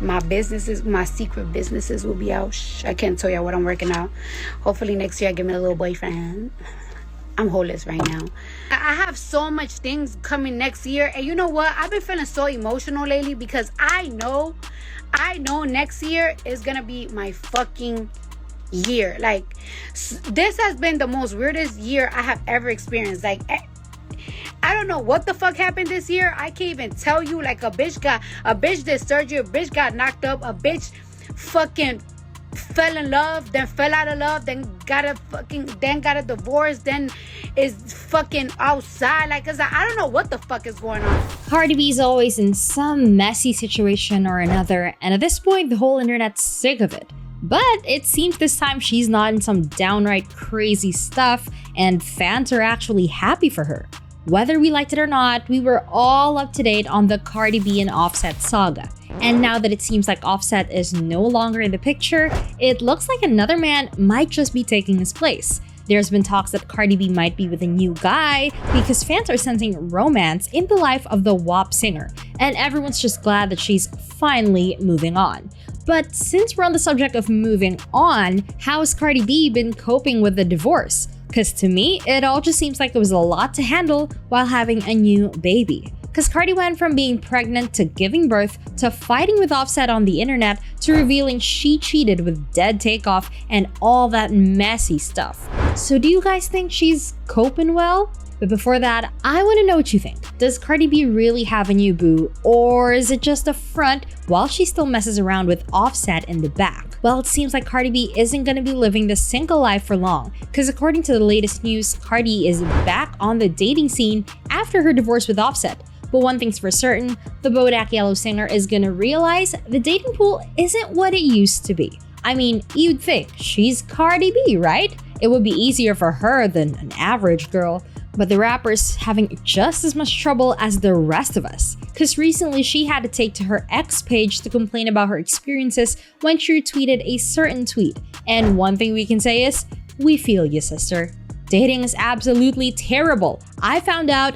My secret businesses will be out. I can't tell y'all what I'm working out. Hopefully next year I get me a little boyfriend. I'm holeless right now. I have so much things coming next year. And you know what? I've been feeling so emotional lately because I know next year is gonna be my fucking year. Like, this has been the most weirdest year I have ever experienced. Like, I don't know what the fuck happened this year. I can't even tell you. Like, a bitch did surgery, a bitch got knocked up, a bitch fucking fell in love, then fell out of love, then got a divorce, then is fucking outside. Like, cause I don't know what the fuck is going on. Cardi B is always in some messy situation or another, and at this point the whole internet's sick of it. But it seems this time she's not in some downright crazy stuff, and fans are actually happy for her. Whether we liked it or not, we were all up to date on the Cardi B and Offset saga. And now that it seems like Offset is no longer in the picture, it looks like another man might just be taking his place. There's been talks that Cardi B might be with a new guy because fans are sensing romance in the life of the WAP singer, and everyone's just glad that she's finally moving on. But since we're on the subject of moving on, how has Cardi B been coping with the divorce? Because to me, it all just seems like it was a lot to handle while having a new baby. Because Cardi went from being pregnant to giving birth to fighting with Offset on the internet to revealing she cheated with Dead Takeoff and all that messy stuff. So do you guys think she's coping well? But before that, I want to know what you think. Does Cardi B really have a new boo, or is it just a front while she still messes around with Offset in the back? Well, it seems like Cardi B isn't going to be living the single life for long, because according to the latest news, Cardi is back on the dating scene after her divorce with Offset. But one thing's for certain, the Bodak Yellow singer is going to realize the dating pool isn't what it used to be. I mean, you'd think she's Cardi B, right? It would be easier for her than an average girl. But the rapper's having just as much trouble as the rest of us. Cause recently she had to take to her X page to complain about her experiences when she retweeted a certain tweet. And one thing we can say is, we feel you, sister. Dating is absolutely terrible. I found out,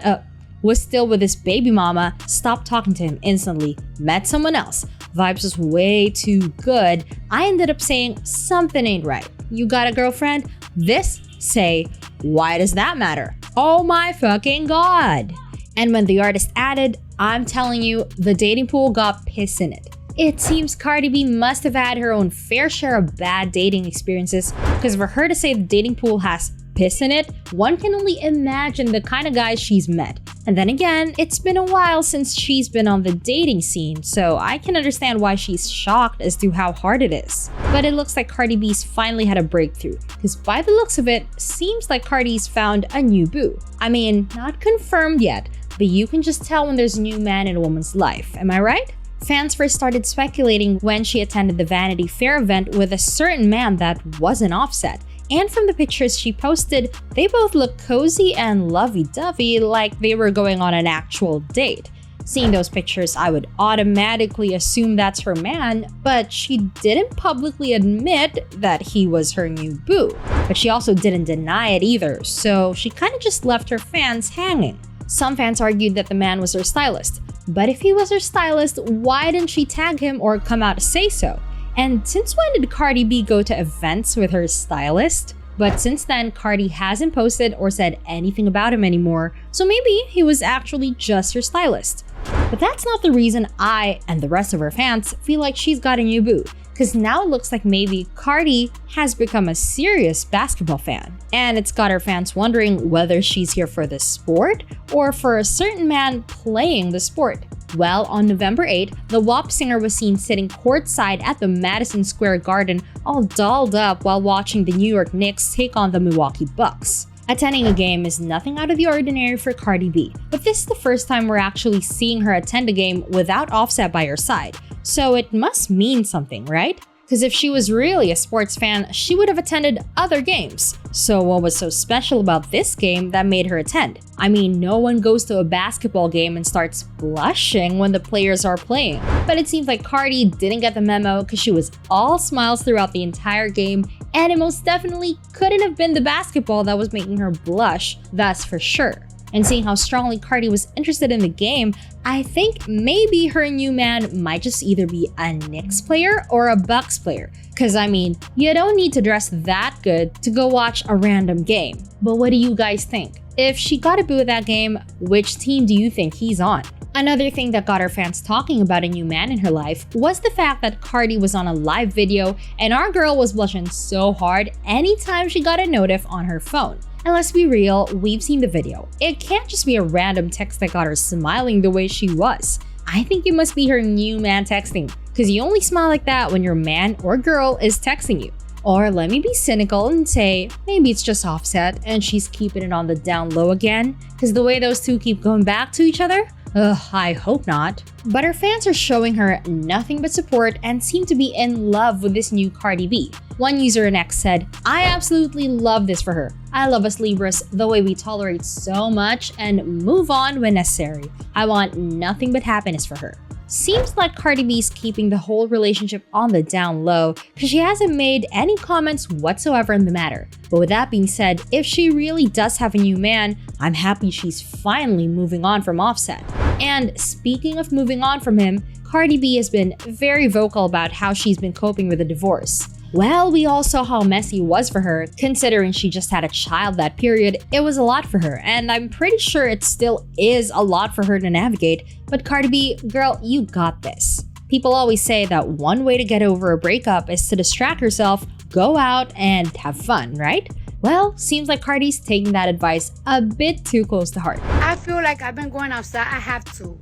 was still with his baby mama, stopped talking to him instantly, met someone else. Vibes was way too good. I ended up saying something ain't right. You got a girlfriend? This? Say, why does that matter? Oh my fucking god. And when the artist added, I'm telling you, the dating pool got piss in it. It seems Cardi B must have had her own fair share of bad dating experiences, because for her to say the dating pool has piss in it, one can only imagine the kind of guys she's met. And then again, it's been a while since she's been on the dating scene, so I can understand why she's shocked as to how hard it is. But it looks like Cardi B's finally had a breakthrough, because by the looks of it, seems like Cardi's found a new boo. I mean, not confirmed yet, but you can just tell when there's a new man in a woman's life, am I right? Fans first started speculating when she attended the Vanity Fair event with a certain man that wasn't Offset. And from the pictures she posted, they both look cozy and lovey-dovey, like they were going on an actual date. Seeing those pictures, I would automatically assume that's her man, but she didn't publicly admit that he was her new boo. But she also didn't deny it either, so she kind of just left her fans hanging. Some fans argued that the man was her stylist. But if he was her stylist, why didn't she tag him or come out to say so? And since when did Cardi B go to events with her stylist? But since then, Cardi hasn't posted or said anything about him anymore, so maybe he was actually just her stylist. But that's not the reason I and the rest of her fans feel like she's got a new boo, because now it looks like maybe Cardi has become a serious basketball fan. And it's got her fans wondering whether she's here for the sport or for a certain man playing the sport. Well, on November 8th, the WAP singer was seen sitting courtside at the Madison Square Garden, all dolled up while watching the New York Knicks take on the Milwaukee Bucks. Attending a game is nothing out of the ordinary for Cardi B, but this is the first time we're actually seeing her attend a game without Offset by her side, so it must mean something, right? Because if she was really a sports fan, she would have attended other games. So what was so special about this game that made her attend? I mean, no one goes to a basketball game and starts blushing when the players are playing. But it seems like Cardi didn't get the memo because she was all smiles throughout the entire game, and it most definitely couldn't have been the basketball that was making her blush, that's for sure. And seeing how strongly Cardi was interested in the game, I think maybe her new man might just either be a Knicks player or a Bucks player. Cause I mean, you don't need to dress that good to go watch a random game. But what do you guys think? If she got a boo at that game, which team do you think he's on? Another thing that got her fans talking about a new man in her life was the fact that Cardi was on a live video and our girl was blushing so hard anytime she got a notif on her phone. And let's be real, we've seen the video. It can't just be a random text that got her smiling the way she was. I think it must be her new man texting, because you only smile like that when your man or girl is texting you. Or let me be cynical and say, maybe it's just Offset and she's keeping it on the down low again, because the way those two keep going back to each other, I hope not. But her fans are showing her nothing but support and seem to be in love with this new Cardi B. One user in X said, "I absolutely love this for her. I love us Libras the way we tolerate so much and move on when necessary. I want nothing but happiness for her." Seems like Cardi B's keeping the whole relationship on the down low because she hasn't made any comments whatsoever in the matter. But with that being said, if she really does have a new man, I'm happy she's finally moving on from Offset. And speaking of moving on from him, Cardi B has been very vocal about how she's been coping with the divorce. Well, we all saw how messy it was for her, considering she just had a child that period. It was a lot for her, and I'm pretty sure it still is a lot for her to navigate. But Cardi B, girl, you got this. People always say that one way to get over a breakup is to distract yourself, go out, and have fun, right? Well, seems like Cardi's taking that advice a bit too close to heart. I feel like I've been going outside. I have to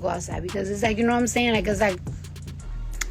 go outside because it's like, you know what I'm saying? Like, it's like,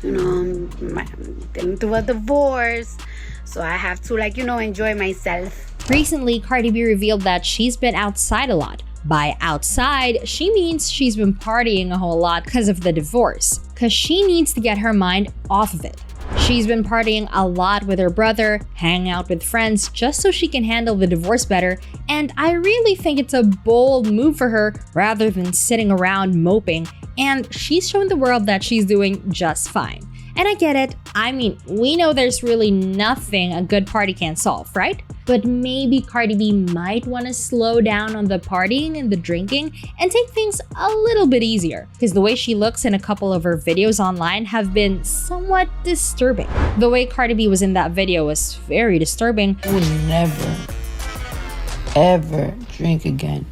you know, I'm getting through a divorce, so I have to, like, you know, enjoy myself. Recently, Cardi B revealed that she's been outside a lot. By outside, she means she's been partying a whole lot because of the divorce, because she needs to get her mind off of it. She's been partying a lot with her brother, hanging out with friends just so she can handle the divorce better, and I really think it's a bold move for her rather than sitting around moping, and she's showing the world that she's doing just fine. And I get it, I mean, we know there's really nothing a good party can't solve, right? But maybe Cardi B might want to slow down on the partying and the drinking and take things a little bit easier, because the way she looks in a couple of her videos online have been somewhat disturbing. The way Cardi B was in that video was very disturbing. I would never, ever drink again.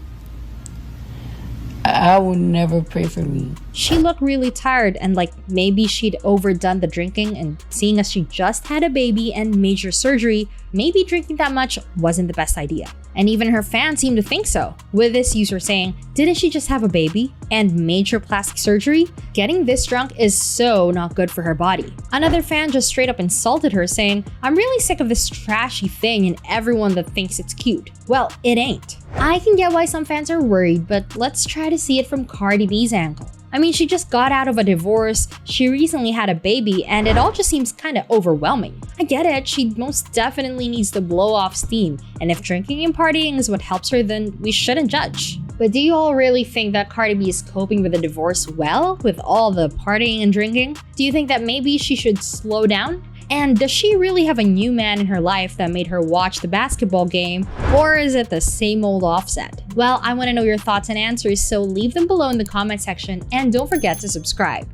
I would never pray for me. She looked really tired and like maybe she'd overdone the drinking, and seeing as she just had a baby and major surgery, maybe drinking that much wasn't the best idea. And even her fans seem to think so, with this user saying, "Didn't she just have a baby and major plastic surgery? Getting this drunk is so not good for her body." Another fan just straight up insulted her, saying, "I'm really sick of this trashy thing and everyone that thinks it's cute." Well, it ain't. I can get why some fans are worried, but let's try to see it from Cardi B's angle. I mean, she just got out of a divorce, she recently had a baby, and it all just seems kinda overwhelming. I get it, she most definitely needs to blow off steam, and if drinking and partying is what helps her, then we shouldn't judge. But do you all really think that Cardi B is coping with the divorce well, with all the partying and drinking? Do you think that maybe she should slow down? And does she really have a new man in her life that made her watch the basketball game? Or is it the same old Offset? Well, I want to know your thoughts and answers, so leave them below in the comment section and don't forget to subscribe.